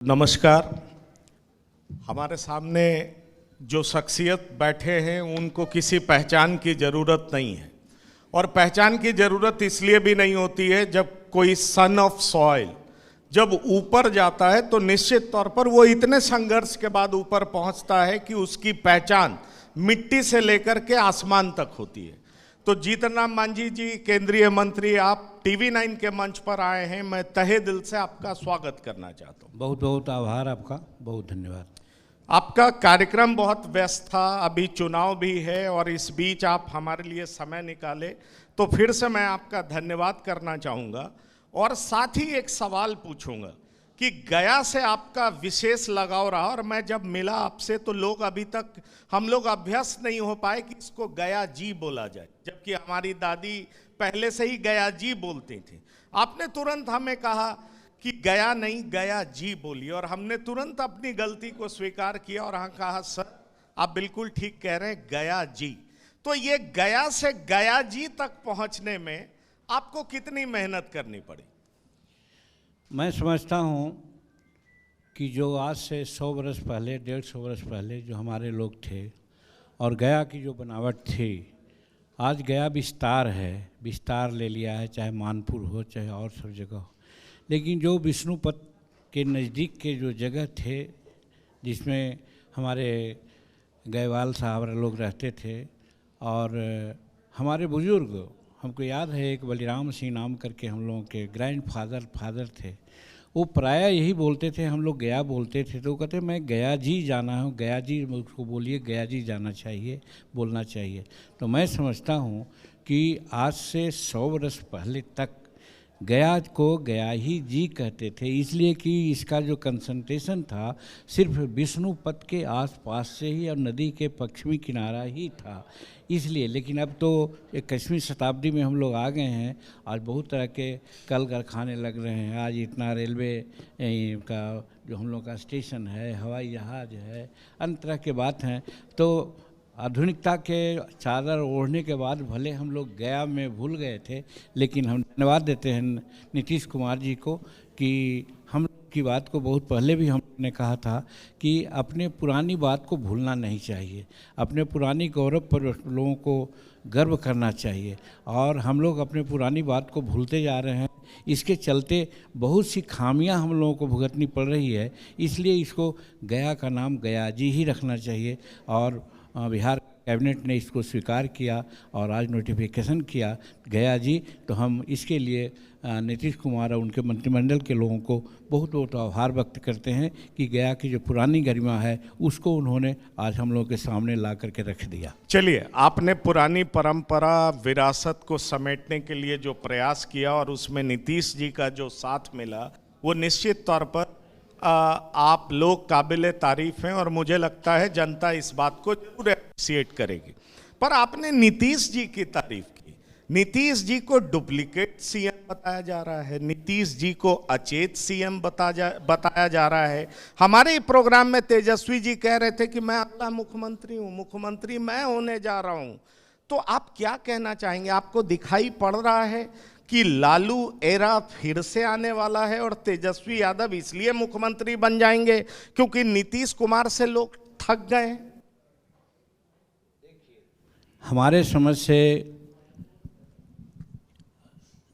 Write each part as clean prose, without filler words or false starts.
नमस्कार। हमारे सामने जो शख्सियत बैठे हैं उनको किसी पहचान की ज़रूरत नहीं है, और पहचान की ज़रूरत इसलिए भी नहीं होती है। जब कोई सन ऑफ सॉइल जब ऊपर जाता है तो निश्चित तौर पर वो इतने संघर्ष के बाद ऊपर पहुंचता है कि उसकी पहचान मिट्टी से लेकर के आसमान तक होती है। तो जीतन राम मांझी जी, केंद्रीय मंत्री, आप TV9 के मंच पर आए हैं, मैं तहे दिल से आपका स्वागत करना चाहता हूँ। बहुत बहुत आभार आपका, बहुत धन्यवाद। आपका कार्यक्रम बहुत व्यस्त था, अभी चुनाव भी है, और इस बीच आप हमारे लिए समय निकाले, तो फिर से मैं आपका धन्यवाद करना चाहूँगा। और साथ ही एक सवाल पूछूंगा कि गया से आपका विशेष लगाव रहा, और मैं जब मिला आपसे तो हम लोग अभ्यस्त नहीं हो पाए कि इसको गया जी बोला जाए, जबकि हमारी दादी पहले से ही गया जी बोलती थी। आपने तुरंत हमें कहा कि गया नहीं, गया जी बोलिए, और हमने तुरंत अपनी गलती को स्वीकार किया और हाँ कहा, सर आप बिल्कुल ठीक कह रहे हैं, गया जी। तो ये गया से गया जी तक पहुंचने में आपको कितनी मेहनत करनी पड़ी? मैं समझता हूँ कि जो आज से 100 वर्ष पहले, 150 वर्ष पहले जो हमारे लोग थे और गया की जो बनावट थी, आज गया विस्तार है, विस्तार ले लिया है, चाहे मानपुर हो चाहे और सब जगह हो। लेकिन जो विष्णुपद के नज़दीक के जो जगह थे जिसमें हमारे गयवाल साहब लोग रहते थे, और हमारे बुजुर्ग, हमको याद है एक बलिराम सिंह नाम करके हम लोगों के ग्रैंड फादर थे, वो प्रायः यही बोलते थे, हम लोग गया बोलते थे तो वो कहते मैं गया जी जाना हूँ, गया जी उसको बोलिए, गया जी जाना चाहिए, बोलना चाहिए। तो मैं समझता हूँ कि आज से 100 वर्ष पहले तक गया को गया ही जी कहते थे, इसलिए कि इसका जो कंसंट्रेशन था सिर्फ विष्णुपद के आसपास से ही और नदी के पश्चिमी किनारा ही था, इसलिए। लेकिन अब तो 21वीं शताब्दी में हम लोग आ गए हैं, आज बहुत तरह के कल कारखाने लग रहे हैं, आज इतना रेलवे का जो हम लोग का स्टेशन है, हवाई जहाज है, अन्य तरह के बात हैं। तो आधुनिकता के चादर ओढ़ने के बाद भले हम लोग गया में भूल गए थे, लेकिन हम धन्यवाद देते हैं नीतीश कुमार जी को कि हम की बात को बहुत पहले भी हमने कहा था कि अपने पुरानी बात को भूलना नहीं चाहिए, अपने पुरानी गौरव पर लोगों को गर्व करना चाहिए, और हम लोग अपने पुरानी बात को भूलते जा रहे हैं। इसके चलते बहुत सी खामियां हम लोगों को भुगतनी पड़ रही है, इसलिए इसको गया का नाम गया जी ही रखना चाहिए। और बिहार कैबिनेट ने इसको स्वीकार किया और आज नोटिफिकेशन किया गया जी, तो हम इसके लिए नीतीश कुमार और उनके मंत्रिमंडल के लोगों को बहुत बहुत आभार व्यक्त करते हैं कि गया की जो पुरानी गरिमा है उसको उन्होंने आज हम लोगों के सामने ला करके रख दिया। चलिए, आपने पुरानी परंपरा, विरासत को समेटने के लिए जो प्रयास किया और उसमें नीतीश जी का जो साथ मिला, वो निश्चित तौर पर आप लोग काबिले तारीफ हैं, और मुझे लगता है जनता इस बात को जरूर अप्रिशिएट करेगी। पर आपने नीतीश जी की तारीफ की, नीतीश जी को डुप्लीकेट सीएम बताया जा रहा है, नीतीश जी को अचेत सीएम बताया जा रहा है। हमारे प्रोग्राम में तेजस्वी जी कह रहे थे कि मैं अगला मुख्यमंत्री हूँ, मुख्यमंत्री मैं होने जा रहा हूँ। तो आप क्या कहना चाहेंगे? आपको दिखाई पड़ रहा है कि लालू एरा फिर से आने वाला है और तेजस्वी यादव इसलिए मुख्यमंत्री बन जाएंगे क्योंकि नीतीश कुमार से लोग थक गए? हमारे समझ से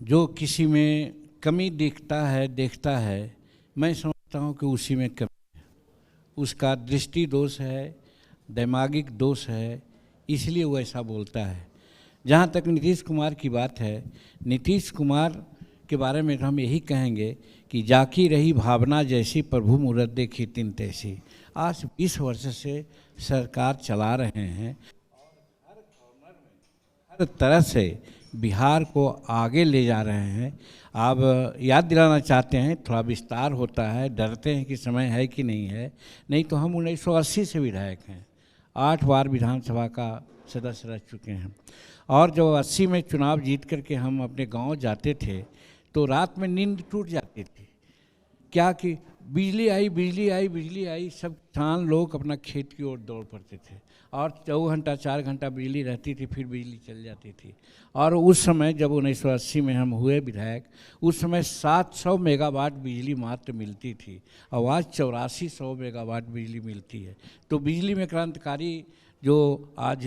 जो किसी में कमी देखता है, मैं समझता हूँ कि उसी में कमी है, उसका दृष्टि दोष है, दिमागिक दोष है, इसलिए वो ऐसा बोलता है। जहाँ तक नीतीश कुमार की बात है, नीतीश कुमार के बारे में हम यही कहेंगे कि जाकी रही भावना जैसी, प्रभु मूरत देखी तिन तैसी। आज 20 वर्ष से सरकार चला रहे हैं, हर कॉर्नर में, हर तरह से बिहार को आगे ले जा रहे हैं। आप याद दिलाना चाहते हैं, थोड़ा विस्तार होता है, डरते हैं कि समय है कि नहीं है, नहीं तो हम 1980 से विधायक हैं, 8 बार विधानसभा का सदस्य रह चुके हैं, और जब 80 में चुनाव जीत करके हम अपने गांव जाते थे तो रात में नींद टूट जाती थी। क्या कि बिजली आई, बिजली आई, बिजली आई, सब किसान लोग अपना खेत की ओर दौड़ पड़ते थे और 2 घंटा 4 घंटा बिजली रहती थी, फिर बिजली चल जाती थी। और उस समय जब 1980 में हम हुए विधायक, उस समय 700 मेगावाट बिजली मात्र मिलती थी और आज 8400 मेगावाट बिजली मिलती है। तो बिजली में क्रांतिकारी जो आज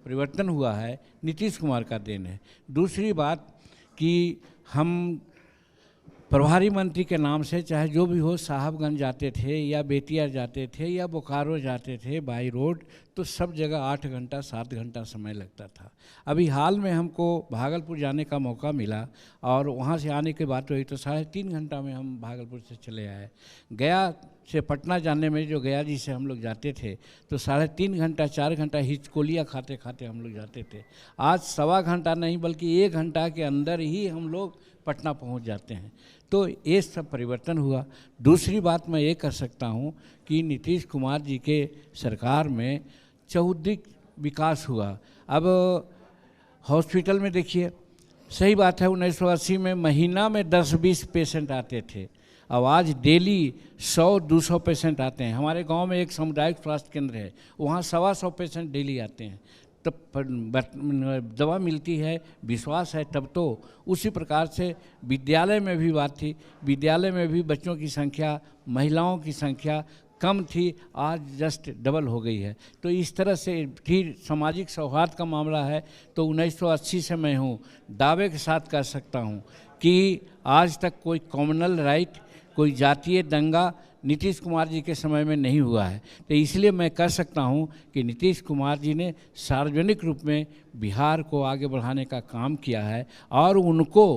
परिवर्तन हुआ है, नीतीश कुमार का देन है। दूसरी बात कि हम प्रभारी मंत्री के नाम से चाहे जो भी हो, साहबगंज जाते थे या बेतिया जाते थे या बोकारो जाते थे बाई रोड, तो सब जगह 8 घंटा 7 घंटा समय लगता था। अभी हाल में हमको भागलपुर जाने का मौका मिला और वहाँ से आने की बात हुई तो 3.5 घंटा में हम भागलपुर से चले आए। गया से पटना जाने में जो गया जी से हम लोग जाते थे तो 3.5 घंटा 4 घंटा हिचकोलियाँ खाते खाते हम लोग जाते थे। आज 1.25 घंटा नहीं बल्कि 1 घंटा के अंदर ही हम लोग पटना पहुंच जाते हैं। तो ये सब परिवर्तन हुआ। दूसरी बात मैं ये कर सकता हूं कि नीतीश कुमार जी के सरकार में चौद्विक विकास हुआ। अब हॉस्पिटल में देखिए, सही बात है 1980 में महीना में 10-20 पेशेंट आते थे, अब आज डेली 100-200 पेशेंट आते हैं। हमारे गांव में एक सामुदायिक स्वास्थ्य केंद्र है, वहाँ 125 पेशेंट डेली आते हैं। तब दवा मिलती है, विश्वास है तब तो। उसी प्रकार से विद्यालय में भी बात थी, विद्यालय में भी बच्चों की संख्या, महिलाओं की संख्या कम थी, आज जस्ट डबल हो गई है। तो इस तरह से फिर सामाजिक सौहार्द का मामला है तो 1980 से मैं हूँ, दावे के साथ कह सकता हूँ कि आज तक कोई कॉम्युनल राइट, कोई जातीय दंगा नीतीश कुमार जी के समय में नहीं हुआ है। तो इसलिए मैं कह सकता हूं कि नीतीश कुमार जी ने सार्वजनिक रूप में बिहार को आगे बढ़ाने का काम किया है। और उनको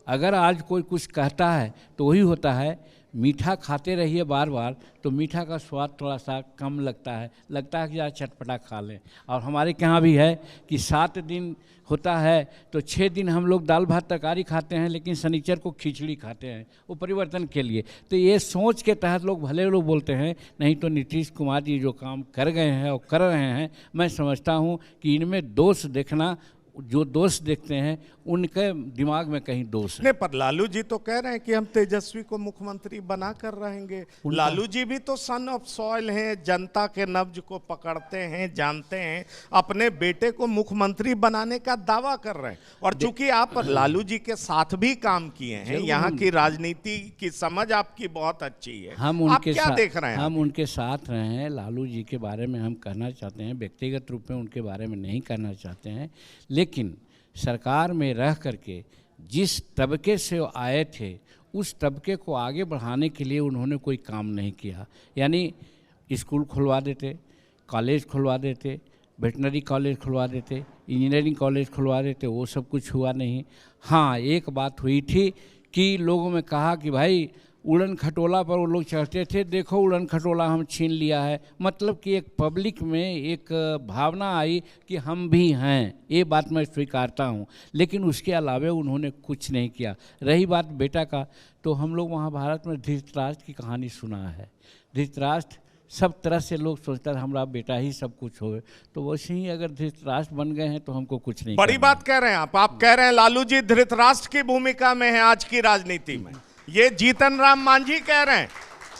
अगर आज कोई कुछ कहता है तो वही होता है, मीठा खाते रहिए बार बार तो मीठा का स्वाद थोड़ा सा कम लगता है कि यार चटपटा खा लें। और हमारे यहाँ भी है कि 7 दिन होता है तो 6 दिन हम लोग दाल भात तरकारी खाते हैं, लेकिन शनिचर को खिचड़ी खाते हैं, वो परिवर्तन के लिए। तो ये सोच के तहत लोग भले लोग बोलते हैं, नहीं तो नीतीश कुमार जी जो काम कर गए हैं और कर रहे हैं, मैं समझता हूँ कि इनमें दोष देखना, जो दोष देखते हैं उनके दिमाग में कहीं दोष है। नहीं, पर लालू जी तो कह रहे हैं कि हम तेजस्वी को मुख्यमंत्री बना कर रहेंगे। लालू जी भी तो सन ऑफ सॉइल हैं, जनता के नब्ज को पकड़ते हैं, जानते हैं, अपने बेटे को मुख्यमंत्री बनाने का दावा कर रहे हैं। और चूंकि आप लालू जी के साथ भी काम किए हैं, यहाँ की राजनीति की समझ आपकी बहुत अच्छी है, हम उनके क्या साथ देख रहे हैं? हम उनके साथ रहे हैं। लालू जी के बारे में हम कहना चाहते हैं, व्यक्तिगत रूप में उनके बारे में नहीं कहना चाहते हैं, लेकिन सरकार में रह करके जिस तबके से वो आए थे उस तबके को आगे बढ़ाने के लिए उन्होंने कोई काम नहीं किया। यानी स्कूल खुलवा देते, कॉलेज खुलवा देते, वेटनरी कॉलेज खुलवा देते, इंजीनियरिंग कॉलेज खुलवा देते, वो सब कुछ हुआ नहीं। हाँ, एक बात हुई थी कि लोगों में कहा कि भाई उड़न खटोला पर वो लोग चढ़ते थे, देखो उड़न खटोला हम छीन लिया है। मतलब कि एक पब्लिक में एक भावना आई कि हम भी हैं, ये बात मैं स्वीकारता हूँ, लेकिन उसके अलावा उन्होंने कुछ नहीं किया। रही बात बेटा का, तो हम लोग महाभारत में धृतराष्ट्र की कहानी सुना है। धृतराष्ट्र सब तरह से लोग सोचता है हमारा बेटा ही सब कुछ हो, तो वैसे ही अगर धृतराष्ट्र बन गए हैं तो हमको कुछ नहीं। बड़ी बात कह रहे हैं आप कह रहे हैं लालू जी धृतराष्ट्र की भूमिका में है आज की राजनीति में। ये जीतन राम मांझी कह रहे हैं।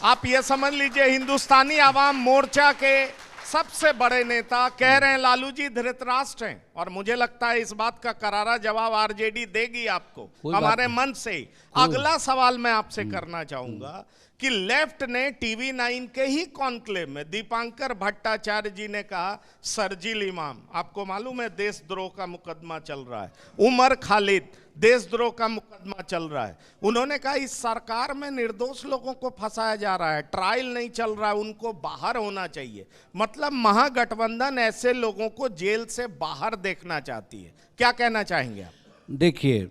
आप ये समझ लीजिए, हिंदुस्तानी आवाम मोर्चा के सबसे बड़े नेता कह रहे हैं लालू जी धृतराष्ट्र हैं। और मुझे लगता है इस बात का करारा जवाब आरजेडी देगी आपको, हमारे मन से। अगला सवाल मैं आपसे करना चाहूंगा कि लेफ्ट ने टीवी 9 के ही कॉन्क्लेव में दीपांकर भट्टाचार्य जी ने कहा, सरजील इमाम, आपको मालूम है देशद्रोह का मुकदमा चल रहा है, उमर खालिद देशद्रोह का मुकदमा चल रहा है। उन्होंने कहा इस सरकार में निर्दोष लोगों को फंसाया जा रहा है, ट्रायल नहीं चल रहा है, उनको बाहर होना चाहिए। मतलब महागठबंधन ऐसे लोगों को जेल से बाहर देखना चाहती है। क्या कहना चाहेंगे आप? देखिए,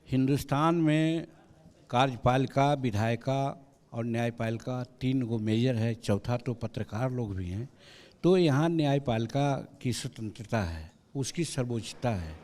हिंदुस्तान में कार्यपालिका, विधायिका और न्यायपालिका 3 गो मेजर है, चौथा तो पत्रकार लोग भी हैं। तो यहाँ न्यायपालिका की स्वतंत्रता है, उसकी सर्वोच्चता है।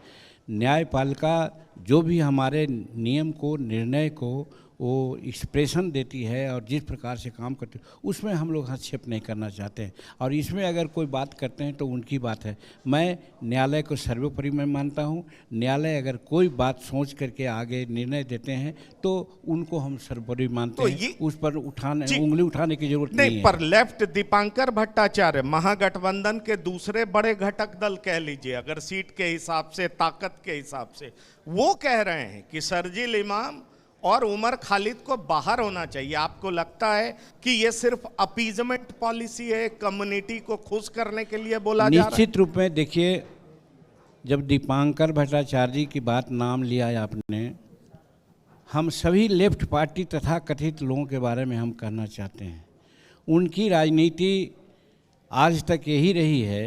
न्यायपालिका जो भी हमारे नियम को, निर्णय को वो एक्सप्रेशन देती है और जिस प्रकार से काम करती है उसमें हम लोग हस्तक्षेप नहीं करना चाहते हैं। और इसमें अगर कोई बात करते हैं तो उनकी बात है। मैं न्यायालय को सर्वोपरि मैं मानता हूँ। न्यायालय अगर कोई बात सोच करके आगे निर्णय देते हैं तो उनको हम सर्वोपरि मानते तो हैं, उस पर उंगली उठाने की जरूरत नहीं है। पर लेफ्ट दीपांकर भट्टाचार्य महागठबंधन के दूसरे बड़े घटक दल कह लीजिए, अगर सीट के हिसाब से, ताकत के हिसाब से, वो कह रहे हैं कि शरजील इमाम और उमर खालिद को बाहर होना चाहिए। आपको लगता है कि ये सिर्फ अपीजमेंट पॉलिसी है, कम्युनिटी को खुश करने के लिए बोला जा रहा है? निश्चित रूप में देखिए, जब दीपांकर भट्टाचार्य जी की बात नाम लिया है आपने, हम सभी लेफ्ट पार्टी तथा कथित लोगों के बारे में हम कहना चाहते हैं, उनकी राजनीति आज तक यही रही है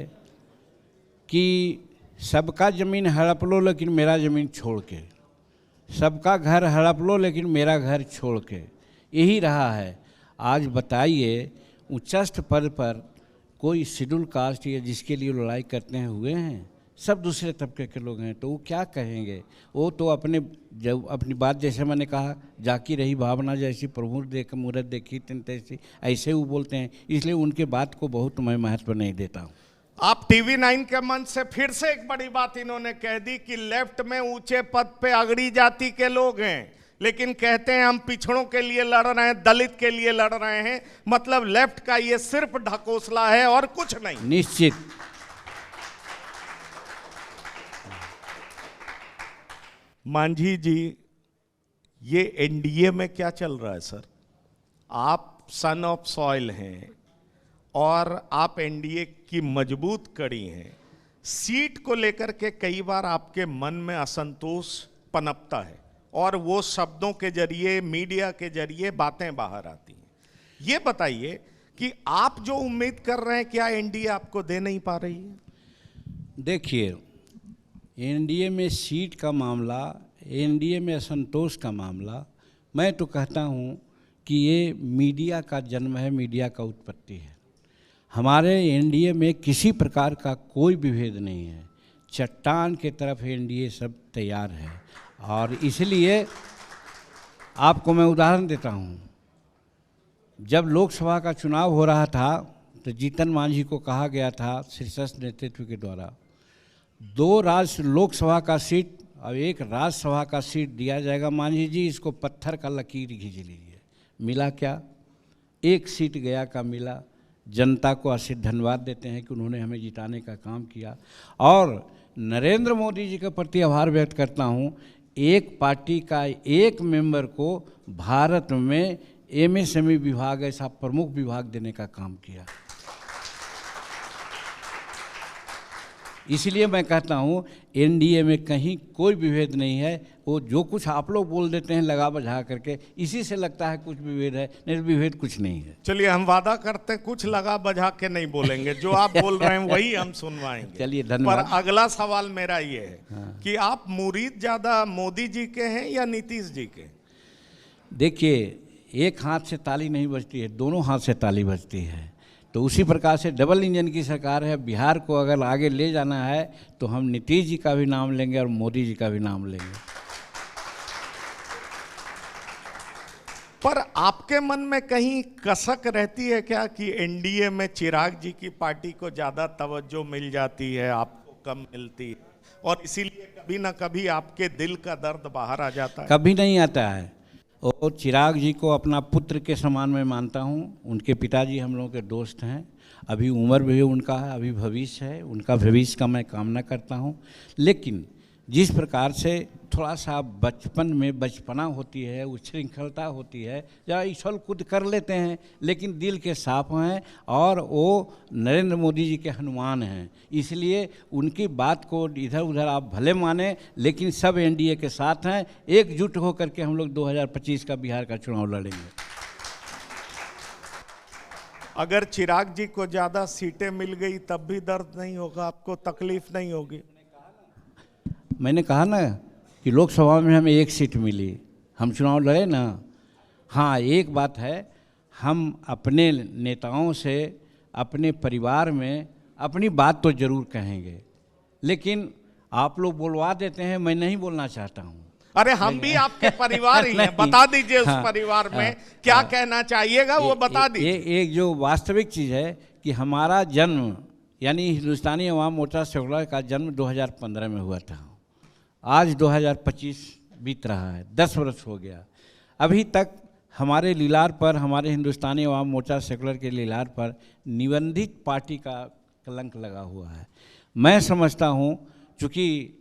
कि सबका ज़मीन हड़प लो लेकिन मेरा ज़मीन छोड़ के, सबका घर हड़प लो लेकिन मेरा घर छोड़ के, यही रहा है। आज बताइए, उच्चस्थ पद पर कोई शेड्यूल कास्ट या जिसके लिए लड़ाई करते हैं हुए हैं? सब दूसरे तबके के लोग हैं, तो वो क्या कहेंगे? वो तो जब अपनी बात, जैसे मैंने कहा, जाकी रही भावना जैसी प्रभु देख मूरत देखी तिन तैसी, ऐसे वो बोलते हैं। इसलिए उनके बात को बहुत मैं महत्व नहीं देता हूँ। आप टीवी 9 के मंच से फिर से एक बड़ी बात इन्होंने कह दी कि लेफ्ट में ऊंचे पद पे अगड़ी जाति के लोग हैं, लेकिन कहते हैं हम पिछड़ों के लिए लड़ रहे हैं, दलित के लिए लड़ रहे हैं। मतलब लेफ्ट का ये सिर्फ ढकोसला है और कुछ नहीं। निश्चित। मांझी जी, ये एनडीए में क्या चल रहा है सर? आप सन ऑफ सॉइल हैं और आप एनडीए की मजबूत कड़ी हैं। सीट को लेकर के कई बार आपके मन में असंतोष पनपता है और वो शब्दों के जरिए, मीडिया के जरिए बातें बाहर आती हैं। ये बताइए कि आप जो उम्मीद कर रहे हैं, क्या एनडीए आपको दे नहीं पा रही है? देखिए, एनडीए में सीट का मामला, एनडीए में असंतोष का मामला, मैं तो कहता हूँ कि ये मीडिया का जन्म है, मीडिया का उत्पत्ति है। हमारे एनडीए में किसी प्रकार का कोई विभेद नहीं है। चट्टान के तरफ एनडीए सब तैयार है। और इसलिए आपको मैं उदाहरण देता हूँ, जब लोकसभा का चुनाव हो रहा था तो जीतन मांझी को कहा गया था शीर्षस्थ नेतृत्व के द्वारा 2 लोकसभा का सीट और 1 राज्यसभा का सीट दिया जाएगा, मांझी जी इसको पत्थर का लकीर खींच लीजिए। मिला क्या? 1 सीट गया का मिला। जनता को असित धन्यवाद देते हैं कि उन्होंने हमें जिताने का काम किया। और नरेंद्र मोदी जी के प्रति आभार व्यक्त करता हूँ, एक पार्टी का एक मेंबर को भारत में एमएसएमई विभाग, ऐसा प्रमुख विभाग देने का काम किया। इसलिए मैं कहता हूँ एनडीए में कहीं कोई विभेद नहीं है। वो जो कुछ आप लोग बोल देते हैं लगा बझा करके, इसी से लगता है कुछ विभेद है, नहीं विभेद कुछ नहीं है। चलिए, हम वादा करते हैं कुछ लगा बझा के नहीं बोलेंगे, जो आप बोल रहे हैं वही हम सुनवाएंगे। चलिए, धन्यवाद। पर अगला सवाल मेरा ये है कि आप मुरीद ज्यादा मोदी जी के हैं या नीतीश जी के? देखिए, एक हाथ से ताली नहीं बजती है, दोनों हाथ से ताली बजती है। तो उसी प्रकार से डबल इंजन की सरकार है। बिहार को अगर आगे ले जाना है तो हम नीतीश जी का भी नाम लेंगे और मोदी जी का भी नाम लेंगे। पर आपके मन में कहीं कसक रहती है क्या कि एनडीए में चिराग जी की पार्टी को ज्यादा तवज्जो मिल जाती है, आपको कम मिलती है, और इसीलिए कभी ना कभी आपके दिल का दर्द बाहर आ जाता है? कभी नहीं आता है। और चिराग जी को अपना पुत्र के समान मैं मानता हूँ। उनके पिताजी हम लोगों के दोस्त हैं। अभी उम्र भी उनका है, अभी भविष्य है, उनका भविष्य का मैं कामना करता हूँ। लेकिन जिस प्रकार से थोड़ा सा बचपन में बचपना होती है, उच्छृंखलता होती है, या इछल कूद कर लेते हैं, लेकिन दिल के साफ हैं और वो नरेंद्र मोदी जी के हनुमान हैं। इसलिए उनकी बात को इधर उधर आप भले माने, लेकिन सब एनडीए के साथ हैं। एकजुट होकर के हम लोग 2025 का बिहार का चुनाव लड़ेंगे। अगर चिराग जी को ज्यादा सीटें मिल गई तब भी दर्द नहीं होगा आपको, तकलीफ नहीं होगी? मैंने कहा ना कि लोकसभा में हमें 1 सीट मिली, हम चुनाव लड़े ना। हाँ, एक बात है, हम अपने नेताओं से, अपने परिवार में अपनी बात तो ज़रूर कहेंगे, लेकिन आप लोग बोलवा देते हैं, मैं नहीं बोलना चाहता हूँ। अरे हम भी आपके परिवार ही हैं, बता दीजिए उस हाँ, परिवार में हाँ, क्या हाँ, कहना चाहिएगा वो बता दीजिए। एक जो वास्तविक चीज़ है कि हमारा जन्म यानी हिंदुस्तानी अवाम मोर्चा सेकुलर का जन्म 2015 में हुआ था। आज 2025 बीत रहा है, 10 वर्ष हो गया। अभी तक हमारे लीलार पर, हमारे हिंदुस्तानी अवाम मोर्चा सेकुलर के लीलार पर निबंधित पार्टी का कलंक लगा हुआ है। मैं समझता हूँ, चूँकि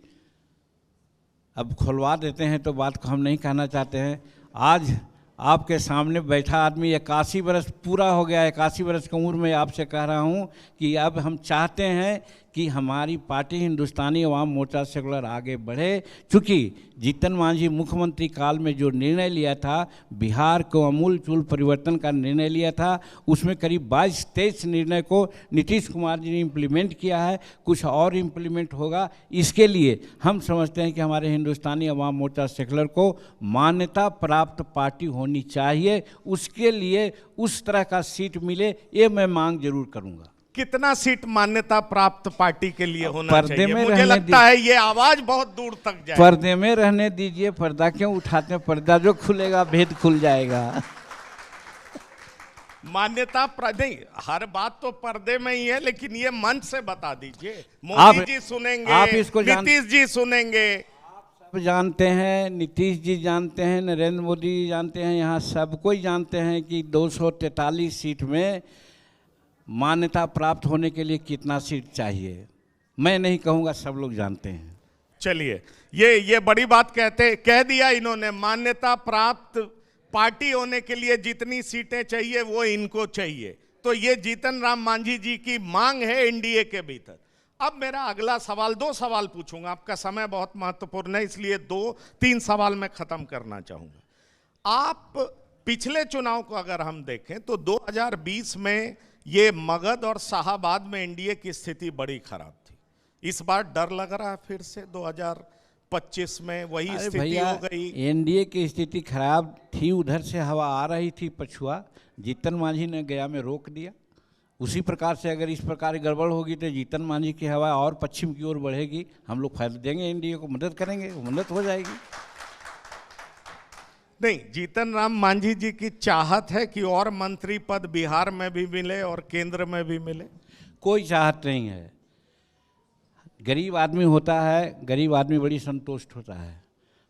अब खुलवा देते हैं तो बात को हम नहीं कहना चाहते हैं। आज आपके सामने बैठा आदमी 81 वर्ष पूरा हो गया, 81 वर्ष की उम्र में आपसे कह रहा हूँ कि अब हम चाहते हैं कि हमारी पार्टी हिंदुस्तानी अवाम मोर्चा सेकुलर आगे बढ़े। चूँकि जीतन मांझी मुख्यमंत्री काल में जो निर्णय लिया था, बिहार को अमूल चूल परिवर्तन का निर्णय लिया था, उसमें करीब 22-23 निर्णय को नीतीश कुमार जी ने इम्प्लीमेंट किया है, कुछ और इम्प्लीमेंट होगा। इसके लिए हम समझते हैं कि हमारे हिंदुस्तानी अवाम मोर्चा सेकुलर को मान्यता प्राप्त पार्टी होनी चाहिए। उसके लिए उस तरह का सीट मिले, ये मैं मांग जरूर करूँगा। कितना सीट मान्यता प्राप्त पार्टी के लिए होना पर्दे चाहिए? में मुझे लगता है ये आवाज बहुत दूर तक जाए। पर्दे में रहने दीजिए, पर्दा क्यों उठाते हैं? पर्दा जो खुलेगा भेद खुल जाएगा। मान्यता नहीं, हर बात तो पर्दे में ही है, लेकिन ये मंच से बता दीजिए। मोदी जी सुनेंगे, आप इसको नीतीश जी सुनेंगे, सब जानते हैं, नीतीश जी जानते हैं, नरेंद्र मोदी जी जानते हैं, यहाँ सब कोई जानते हैं कि 243 सीट में मान्यता प्राप्त होने के लिए कितना सीट चाहिए। मैं नहीं कहूँगा, सब लोग जानते हैं। चलिए, ये बड़ी बात कह दिया इन्होंने। मान्यता प्राप्त पार्टी होने के लिए जितनी सीटें चाहिए वो इनको चाहिए, तो ये जीतन राम मांझी जी की मांग है एनडीए के भीतर। अब मेरा अगला सवाल, 2 सवाल पूछूंगा, आपका समय बहुत महत्वपूर्ण है, इसलिए 2-3 सवाल मैं खत्म करना चाहूंगा। आप पिछले चुनाव को अगर हम देखें तो 2020 में ये मगध और शाहाबाद में एनडीए की स्थिति बड़ी खराब थी। इस बार डर लग रहा है फिर से 2025 में वही स्थिति हो गई। एनडीए की स्थिति खराब थी, उधर से हवा आ रही थी पछुआ, जीतन मांझी ने गया में रोक दिया। उसी प्रकार से अगर इस प्रकार गड़बड़ होगी तो जीतन मांझी की हवा और पश्चिम की ओर बढ़ेगी। हम लोग फायदा देंगे, एनडीए को मदद करेंगे, मदद हो जाएगी। नहीं, जीतन राम मांझी जी की चाहत है कि और मंत्री पद बिहार में भी मिले और केंद्र में भी मिले? कोई चाहत नहीं है। गरीब आदमी होता है, गरीब आदमी बड़ी संतुष्ट होता है।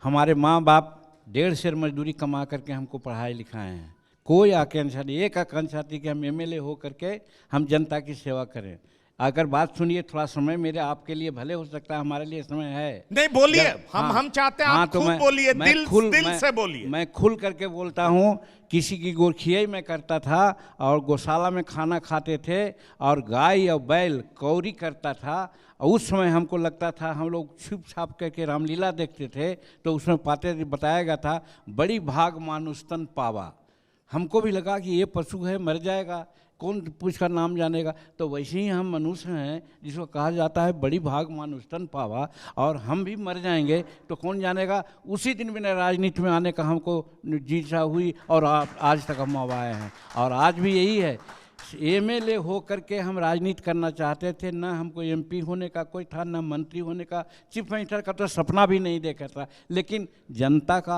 हमारे माँ बाप 1.5 शेर मजदूरी कमा करके हमको पढ़ाए लिखाए हैं। कोई आकांक्षा नहीं, एक आकांक्षा थी कि हम एमएलए हो करके हम जनता की सेवा करें। अगर बात सुनिए, थोड़ा समय मेरे आपके लिए भले हो सकता है, हमारे लिए समय है नहीं, बोलिए। हम चाहते हैं आप खूब बोलिए, दिल से बोलिए। मैं खुल करके बोलता हूँ। किसी की गोरखियाई में करता था और गौशाला में खाना खाते थे और गाय और बैल कौरी करता था। और उस समय हमको लगता था, हम लोग छुप छाप करके रामलीला देखते थे तो उसमें बताया गया था, बड़ी भाग मानुस्तन पावा। हमको भी लगा कि ये पशु है, मर जाएगा, कौन पूछकर नाम जानेगा। तो वैसे ही हम मनुष्य हैं जिसको कहा जाता है बड़ी भाग मानुस्तन पावा, और हम भी मर जाएंगे तो कौन जानेगा। उसी दिन मैंने राजनीति में आने का हमको जिज्ञासा हुई और आज तक हम आए हैं। और आज भी यही है, एमएलए हो करके हम राजनीति करना चाहते थे, ना हमको एमपी होने का कोई था, ना मंत्री होने का, चीफ मिनिस्टर का तो सपना भी नहीं देखा था। लेकिन जनता का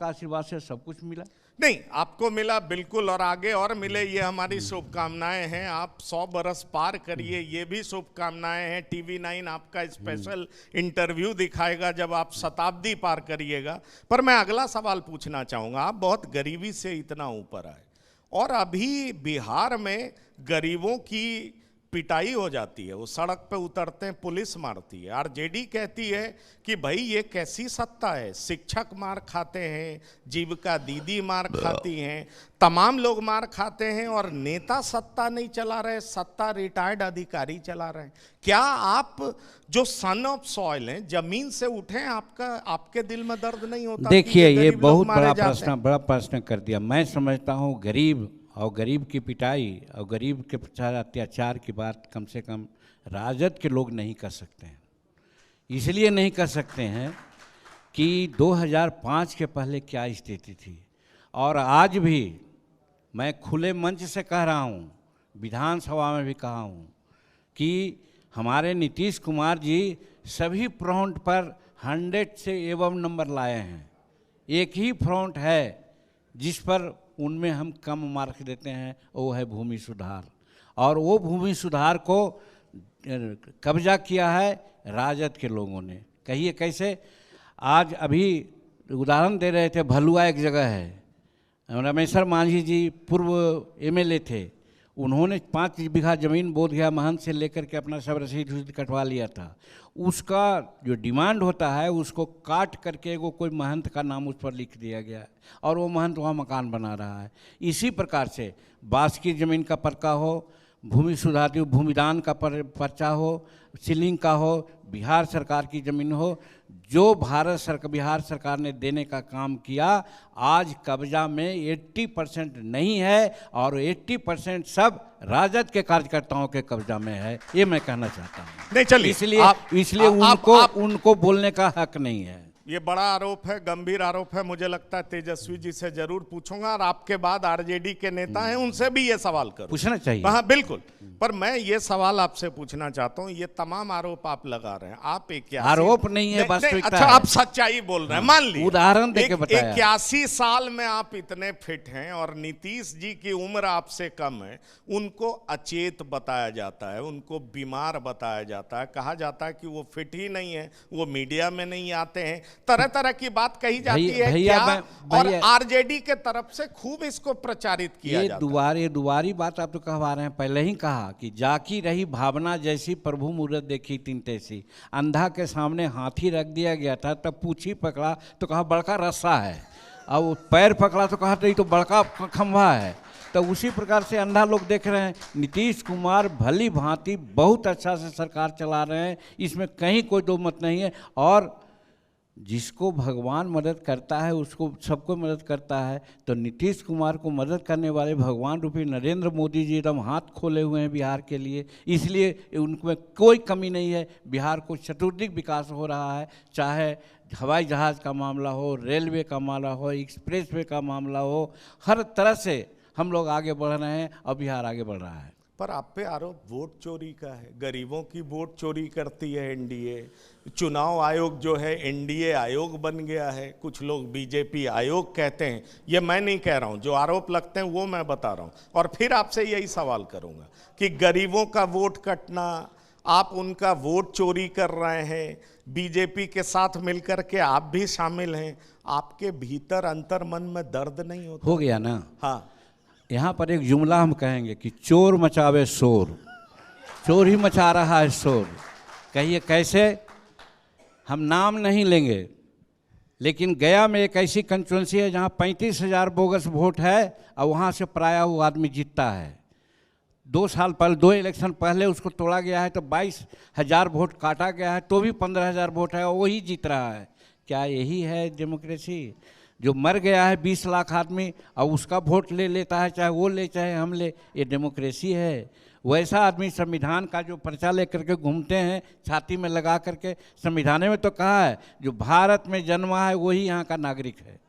आशीर्वाद से सब कुछ मिला। नहीं, आपको मिला बिल्कुल, और आगे और मिले, ये हमारी शुभकामनाएं हैं। आप 100 बरस पार करिए, ये भी शुभकामनाएं हैं। TV9 आपका स्पेशल इंटरव्यू दिखाएगा जब आप शताब्दी पार करिएगा। पर मैं अगला सवाल पूछना चाहूँगा। आप बहुत गरीबी से इतना ऊपर आए और अभी बिहार में गरीबों की पिटाई हो जाती है, वो सड़क पे उतरते हैं, पुलिस मारती है। आरजेडी कहती है कि भाई ये कैसी सत्ता है, शिक्षक मार खाते हैं, जीविका दीदी मार खाती हैं, तमाम लोग मार खाते हैं, और नेता सत्ता नहीं चला रहे, सत्ता रिटायर्ड अधिकारी चला रहे हैं। क्या आप जो सन ऑफ सॉइल हैं, जमीन से उठे, आपके दिल में दर्द नहीं होता? देखिए, ये बहुत बड़ा प्रश्न कर दिया। मैं समझता हूँ गरीब की पिटाई और गरीब के अत्याचार की बात कम से कम राजद के लोग नहीं कर सकते हैं। इसलिए नहीं कर सकते हैं कि 2005 के पहले क्या स्थिति थी, और आज भी मैं खुले मंच से कह रहा हूँ, विधानसभा में भी कहा हूँ कि हमारे नीतीश कुमार जी सभी फ्रंट पर 100 से एवं नंबर लाए हैं। एक ही फ्रंट है जिस पर उनमें हम कम मार्क देते हैं, वो है भूमि सुधार। और वो भूमि सुधार को कब्जा किया है राजद के लोगों ने। कहिए कैसे? आज अभी उदाहरण दे रहे थे, भलुआ एक जगह है, रमेश्वर मांझी जी पूर्व एमएलए थे, उन्होंने 5 बीघा ज़मीन बोधगया महंत से लेकर के अपना सब रसीद कटवा लिया था। उसका जो डिमांड होता है उसको काट करके वो कोई महंत का नाम उस पर लिख दिया गया है और वो महंत वहाँ मकान बना रहा है। इसी प्रकार से बास की ज़मीन का पर्चा हो, भूमि सुधार भूमिदान का पर्चा हो, सीलिंग का हो, बिहार सरकार की ज़मीन हो, जो बिहार सरकार ने देने का काम किया, आज कब्जा में 80% नहीं है और 80% सब राजद के कार्यकर्ताओं के कब्जा में है। ये मैं कहना चाहता हूँ। नहीं चलिए, इसलिए उनको बोलने का हक नहीं है। ये बड़ा आरोप है, गंभीर आरोप है। मुझे लगता है तेजस्वी जी से जरूर पूछूंगा और आपके बाद आरजेडी के नेता हैं उनसे भी ये सवाल करूं। पूछना चाहिए। हाँ बिल्कुल, पर मैं ये सवाल आपसे पूछना चाहता हूं, ये तमाम आरोप आप लगा रहे हैं, आप 81 आरोप नहीं है, वास्तविकता अच्छा है। आप सच्चाई बोल रहे हैं, मान लीजिए उदाहरण देके बताया। 81 साल में आप इतने फिट हैं और नीतीश जी की उम्र आपसे कम है, उनको अचेत बताया जाता है, उनको बीमार बताया जाता है, कहा जाता है कि वो फिट ही नहीं है, वो मीडिया में नहीं आते हैं, तरह तरह की बात कही जाती है। क्या और आरजेडी के तरफ से खूब इसको प्रचारित किया जाता है। ये दुबारी बात आप तो कहवा रहे हैं, पहले ही कहा कि जाकी रही भावना जैसी प्रभु मूरत देखी तीन तैसी। अंधा के सामने हाथी रख दिया गया था, तब पूछी पकड़ा तो कहा बड़का रस्सा है, और पैर पकड़ा तो कहा तो ये तो बड़का खंभा है। तो उसी प्रकार से अंधा लोग देख रहे हैं। नीतीश कुमार भली भांति बहुत अच्छा से सरकार चला रहे हैं, इसमें कहीं कोई दो मत नहीं है। और जिसको भगवान मदद करता है उसको सबको मदद करता है, तो नीतीश कुमार को मदद करने वाले भगवान रूपी नरेंद्र मोदी जी एकदम हाथ खोले हुए हैं बिहार के लिए, इसलिए उनमें कोई कमी नहीं है। बिहार को चतुर्दिक विकास हो रहा है, चाहे हवाई जहाज़ का मामला हो, रेलवे का मामला हो, एक्सप्रेसवे का मामला हो, हर तरह से हम लोग आगे बढ़ रहे हैं और बिहार आगे बढ़ रहा है। पर आप पे आरोप वोट चोरी का है, गरीबों की वोट चोरी करती है एनडीए। चुनाव आयोग जो है एनडीए आयोग बन गया है, कुछ लोग बीजेपी आयोग कहते हैं। ये मैं नहीं कह रहा हूँ, जो आरोप लगते हैं वो मैं बता रहा हूँ। और फिर आपसे यही सवाल करूँगा कि गरीबों का वोट कटना, आप उनका वोट चोरी कर रहे हैं, बीजेपी के साथ मिलकर के आप भी शामिल हैं, आपके भीतर अंतर मन में दर्द नहीं होता? हो गया ना। हाँ, यहाँ पर एक जुमला हम कहेंगे कि चोर मचावे शोर, चोर ही मचा रहा है शोर। कहिए कैसे? हम नाम नहीं लेंगे, लेकिन गया में एक ऐसी कंस्टिट्यूंसी है जहाँ 35,000 बोगस वोट है और वहाँ से प्रायः वो आदमी जीतता है। 2 साल पहले, 2 इलेक्शन पहले उसको तोड़ा गया है तो 22,000 वोट काटा गया है, तो भी 15,000 वोट है और वही जीत रहा है। क्या यही है डेमोक्रेसी? जो मर गया है 20 लाख आदमी और उसका वोट ले लेता है, चाहे वो ले चाहे हम ले, ये डेमोक्रेसी है? वैसा आदमी संविधान का जो पर्चा ले करके घूमते हैं छाती में लगा करके, संविधान में तो कहा है जो भारत में जन्मा है वही यहाँ का नागरिक है।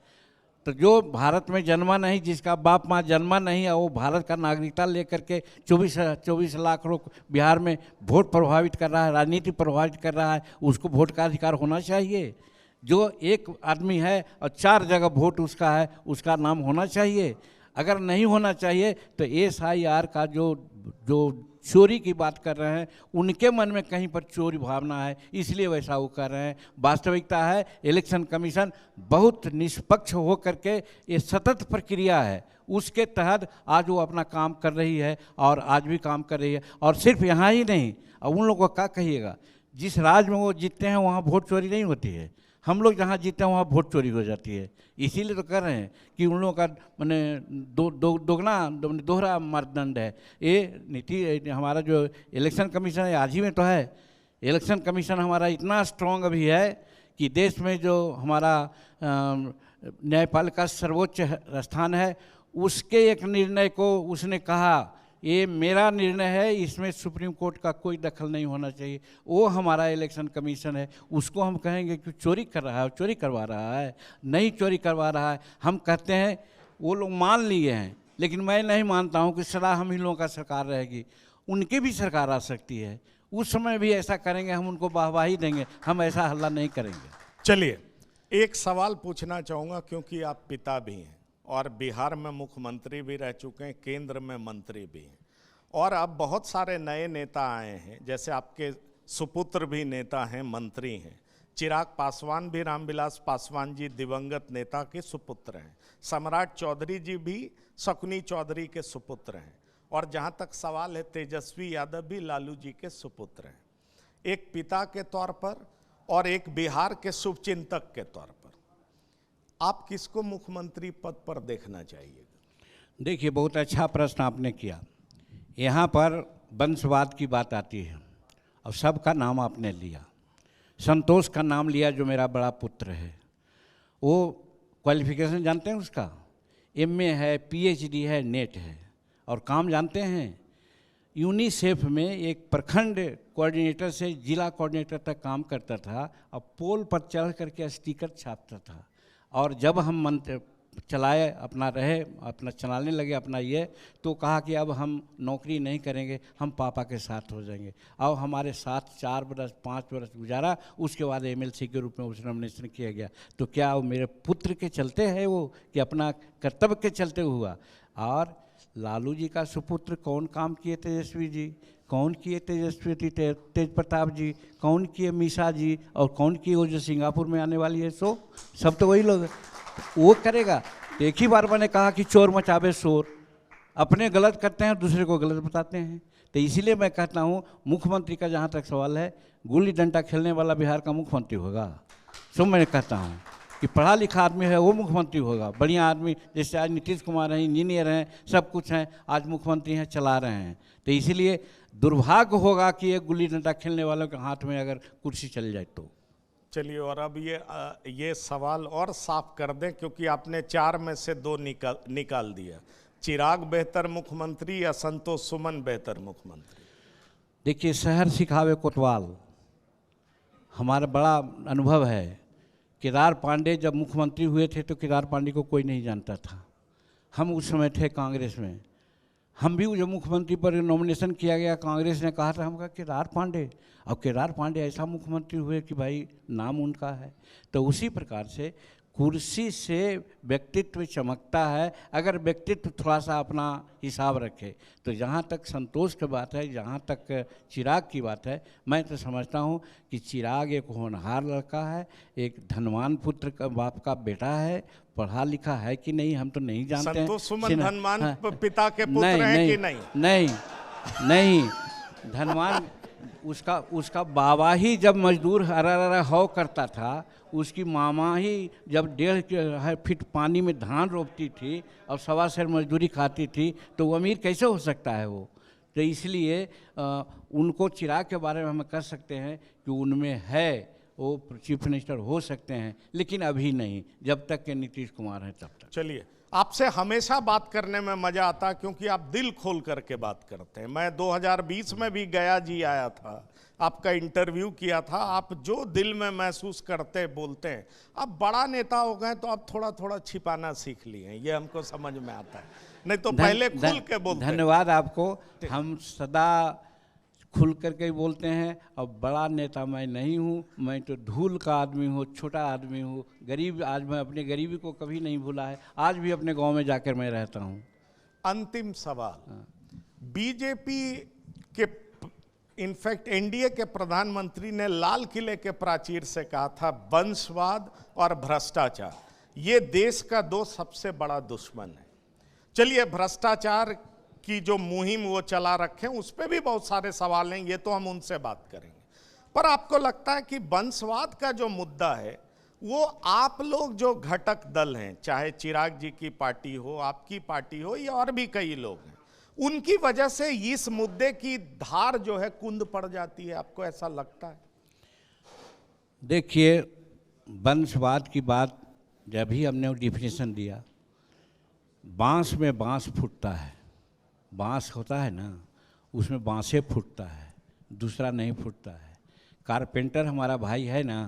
तो जो भारत में जन्मा नहीं, जिसका बाप माँ जन्मा नहीं है, वो भारत का नागरिकता लेकर के 24 लाख लोग बिहार में वोट प्रभावित कर रहा है, राजनीति प्रभावित कर रहा है, उसको वोट का अधिकार होना चाहिए। जो एक आदमी है और 4 जगह वोट उसका है, उसका नाम होना चाहिए। अगर नहीं होना चाहिए तो SIR का जो चोरी की बात कर रहे हैं, उनके मन में कहीं पर चोरी भावना है, इसलिए वैसा वो कर रहे हैं। वास्तविकता है इलेक्शन कमीशन बहुत निष्पक्ष हो करके, ये सतत प्रक्रिया है, उसके तहत आज वो अपना काम कर रही है और आज भी काम कर रही है। और सिर्फ यहाँ ही नहीं, और उन लोगों को क्या कहिएगा, जिस राज्य में वो जीतते हैं वहाँ वोट चोरी नहीं होती है, हम लोग जहाँ जीते हैं वहाँ वोट चोरी हो जाती है। इसीलिए तो कर रहे हैं कि उन लोगों का मैंने दोहरा मानदंड है। ये नीति हमारा जो इलेक्शन कमीशन है, आज ही में तो है, इलेक्शन कमीशन हमारा इतना स्ट्रांग अभी है कि देश में जो हमारा न्यायपालिका सर्वोच्च स्थान है, उसके एक निर्णय को उसने कहा ये मेरा निर्णय है, इसमें सुप्रीम कोर्ट का कोई दखल नहीं होना चाहिए। वो हमारा इलेक्शन कमीशन है, उसको हम कहेंगे कि चोरी कर रहा है, चोरी करवा रहा है? नहीं चोरी करवा रहा है। हम कहते हैं, वो लोग मान लिए हैं, लेकिन मैं नहीं मानता हूँ कि सदा हम ही लोगों का सरकार रहेगी। उनकी भी सरकार आ सकती है, उस समय भी ऐसा करेंगे, हम उनको वाहवाही देंगे, हम ऐसा हल्ला नहीं करेंगे। चलिए, एक सवाल पूछना चाहूँगा क्योंकि आप पिता भी हैं और बिहार में मुख्यमंत्री भी रह चुके हैं, केंद्र में मंत्री भी हैं, और अब बहुत सारे नए नेता आए हैं, जैसे आपके सुपुत्र भी नेता हैं, मंत्री हैं। चिराग पासवान भी, रामविलास पासवान जी दिवंगत नेता के सुपुत्र हैं। सम्राट चौधरी जी भी शकुनी चौधरी के सुपुत्र हैं। और जहाँ तक सवाल है, तेजस्वी यादव भी लालू जी के सुपुत्र हैं। एक पिता के तौर पर और एक बिहार के शुभचिंतक के तौर पर आप किसको मुख्यमंत्री पद पर देखना चाहिएगा? देखिए, बहुत अच्छा प्रश्न आपने किया। यहाँ पर वंशवाद की बात आती है और सबका नाम आपने लिया। संतोष का नाम लिया जो मेरा बड़ा पुत्र है। वो क्वालिफिकेशन जानते हैं उसका? एमए है, पीएचडी है, नेट है। और काम जानते हैं? यूनिसेफ में एक प्रखंड कोऑर्डिनेटर से जिला कोऑर्डिनेटर तक काम करता था और पोल पर चढ़ करके स्टिकर छापता था। और जब हम मंत्र चलाए अपना चलाने लगे अपना ये, तो कहा कि अब हम नौकरी नहीं करेंगे, हम पापा के साथ हो जाएंगे। अब हमारे साथ 4 बरस 5 बरस गुजारा, उसके बाद एमएलसी के रूप में उसे नॉमिनेशन किया गया। तो क्या वो मेरे पुत्र के चलते है वो, कि अपना कर्तव्य के चलते हुआ? और लालू जी का सुपुत्र कौन काम किए? तेजस्वी जी। कौन किए? तेजस्वी तेज प्रताप जी। कौन किए? मीसा जी। और कौन किए वो जो सिंगापुर में आने वाली है? सो सब तो वही लोग, वो करेगा। एक ही बार मैंने कहा कि चोर मचावे शोर। अपने गलत करते हैं, दूसरे को गलत बताते हैं। तो इसीलिए मैं कहता हूँ, मुख्यमंत्री का जहाँ तक सवाल है, गुल्ली डंडा खेलने वाला बिहार का मुख्यमंत्री होगा। सो मैं कहता हूँ कि पढ़ा लिखा आदमी है वो मुख्यमंत्री होगा। बढ़िया आदमी, जैसे आज नीतीश कुमार हैं, इंजीनियर हैं, सब कुछ हैं, आज मुख्यमंत्री हैं, चला रहे हैं। तो इसीलिए दुर्भाग्य होगा कि एक गुल्ली डंडा खेलने वालों के हाथ में अगर कुर्सी चल जाए तो। चलिए, और अब ये सवाल और साफ कर दें, क्योंकि आपने 4 में से 2 निकाल दिया। चिराग बेहतर मुख्यमंत्री या संतोष सुमन बेहतर मुख्यमंत्री? देखिए, शहर सिखावे कोतवाल, हमारा बड़ा अनुभव है। केदार पांडे जब मुख्यमंत्री हुए थे तो केदार पांडे को कोई नहीं जानता था। हम उस समय थे कांग्रेस में। हम भी जब मुख्यमंत्री पर नॉमिनेशन किया गया, कांग्रेस ने कहा था, हम कहा केदार पांडे, और केदार पांडे ऐसा मुख्यमंत्री हुए कि भाई नाम उनका है। तो उसी प्रकार से कुर्सी से व्यक्तित्व चमकता है, अगर व्यक्तित्व थोड़ा सा अपना हिसाब रखे। तो जहाँ तक संतोष की बात है, जहाँ तक चिराग की बात है, मैं तो समझता हूँ कि चिराग एक होनहार लड़का है, एक धनवान पुत्र का बाप का बेटा है। पढ़ा लिखा है कि नहीं हम तो नहीं जानते हैं। संतोष सुमन धनवान हाँ, पिता के पुत्र हैं कि नहीं? नहीं, नहीं धनवान उसका बाबा ही जब मजदूर हरा हौ करता था, उसकी मामा ही जब 1.5 फीट पानी में धान रोपती थी और 1.25 सेर मजदूरी खाती थी, तो वो अमीर कैसे हो सकता है वो? तो इसलिए उनको चिराग के बारे में हम कह सकते हैं कि उनमें है, वो चीफ मिनिस्टर हो सकते हैं, लेकिन अभी नहीं, जब तक के नीतीश कुमार हैं तब तक। चलिए, आपसे हमेशा बात करने में मजा आता है क्योंकि आप दिल खोल करके बात करते हैं। मैं 2020 में भी गया जी आया था, आपका इंटरव्यू किया था। आप जो दिल में महसूस करते बोलते हैं। अब बड़ा नेता हो गए तो आप थोड़ा थोड़ा छिपाना सीख लिए हैं, ये हमको समझ में आता है, नहीं तो पहले खुल के बोलते। धन्यवाद आपको। हम सदा खुल करके ही बोलते हैं। और बड़ा नेता मैं नहीं हूँ, मैं तो धूल का आदमी हूँ, छोटा आदमी हूँ, गरीब। आज मैं अपने गरीबी को कभी नहीं भूला है, आज भी अपने गांव में जाकर मैं रहता हूँ। अंतिम सवाल, बीजेपी के, इनफैक्ट एनडीए के प्रधानमंत्री ने लाल किले के प्राचीर से कहा था, वंशवाद और भ्रष्टाचार ये देश का 2 सबसे बड़ा दुश्मन है। चलिए, भ्रष्टाचार की जो मुहिम वो चला रखे हैं, उस पर भी बहुत सारे सवाल हैं, ये तो हम उनसे बात करेंगे। पर आपको लगता है कि वंशवाद का जो मुद्दा है, वो आप लोग जो घटक दल हैं, चाहे चिराग जी की पार्टी हो, आपकी पार्टी हो, या और भी कई लोग हैं, उनकी वजह से इस मुद्दे की धार जो है कुंद पड़ जाती है? आपको ऐसा लगता है? देखिए, वंशवाद की बात जब ही हमने डिफिनेशन दिया, बांस में बांस फूटता है, बांस होता है ना, उसमें बांसे फूटता है, दूसरा नहीं फूटता है। कारपेंटर हमारा भाई है ना,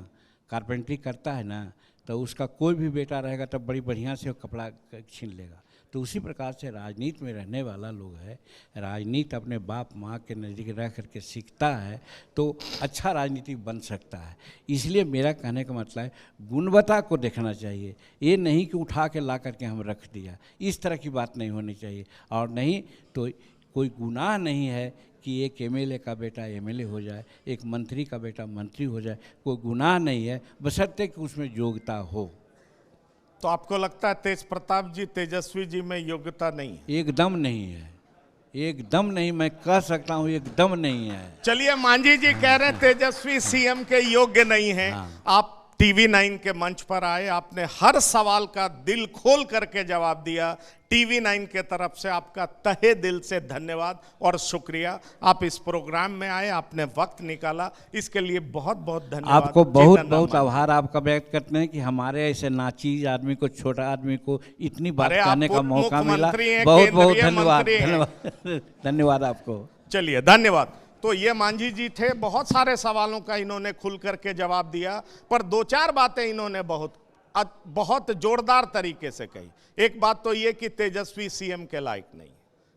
कारपेंटरी करता है ना, तो उसका कोई भी बेटा रहेगा तब बड़ी बढ़िया से कपड़ा छीन लेगा। तो उसी प्रकार से राजनीति में रहने वाला लोग है, राजनीति अपने बाप माँ के नज़दीक रह करके सीखता है तो अच्छा राजनीतिक बन सकता है। इसलिए मेरा कहने का मतलब है गुणवत्ता को देखना चाहिए, ये नहीं कि उठा के ला करके हम रख दिया, इस तरह की बात नहीं होनी चाहिए। और नहीं तो कोई गुनाह नहीं है कि एक एमएलए का बेटा एमएलए हो जाए, एक मंत्री का बेटा मंत्री हो जाए, कोई गुनाह नहीं है, बशर्ते कि उसमें योग्यता हो। तो आपको लगता है तेज प्रताप जी, तेजस्वी जी में योग्यता नहीं है? एकदम नहीं है, एकदम नहीं, मैं कह सकता हूँ एकदम नहीं है। चलिए, मांझी जी कह रहे हैं तेजस्वी सीएम के योग्य नहीं है। आप टीवी 9 के मंच पर आए, आपने हर सवाल का दिल खोल करके जवाब दिया। टीवी 9 के तरफ से आपका तहे दिल से धन्यवाद और शुक्रिया। आप इस प्रोग्राम में आए, आपने वक्त निकाला, इसके लिए बहुत बहुत धन्यवाद। आपको बहुत बहुत आभार आपका व्यक्त करते हैं कि हमारे ऐसे नाचीज आदमी को, छोटा आदमी को इतनी बात कहने का मौका मिला। बहुत बहुत धन्यवाद, धन्यवाद आपको। चलिए, धन्यवाद। तो ये मांझी जी थे, बहुत सारे सवालों का इन्होंने खुल करके जवाब दिया, पर दो चार बातें इन्होंने बहुत जोरदार तरीके से कही। एक बात तो ये कि तेजस्वी सीएम के लायक नहीं,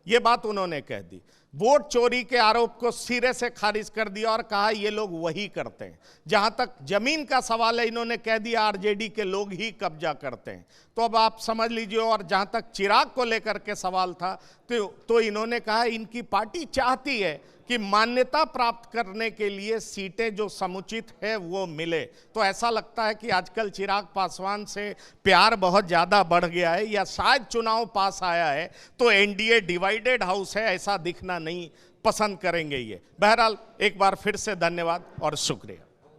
ये बात उन्होंने कह दी। वोट चोरी के आरोप को सिरे से खारिज कर दिया और कहा ये लोग वही करते हैं। जहां तक जमीन का सवाल है, इन्होंने कह दिया आरजेडी के लोग ही कब्जा करते हैं। तो अब आप समझ लीजिए। और जहां तक चिराग को लेकर के सवाल था, तो इन्होंने कहा इनकी पार्टी चाहती है कि मान्यता प्राप्त करने के लिए सीटें जो समुचित है वो मिले। तो ऐसा लगता है कि आजकल चिराग पासवान से प्यार बहुत ज़्यादा बढ़ गया है, या शायद चुनाव पास आया है तो एनडीए डिवाइडेड हाउस है, ऐसा दिखना नहीं पसंद करेंगे ये। बहरहाल एक बार फिर से धन्यवाद और शुक्रिया।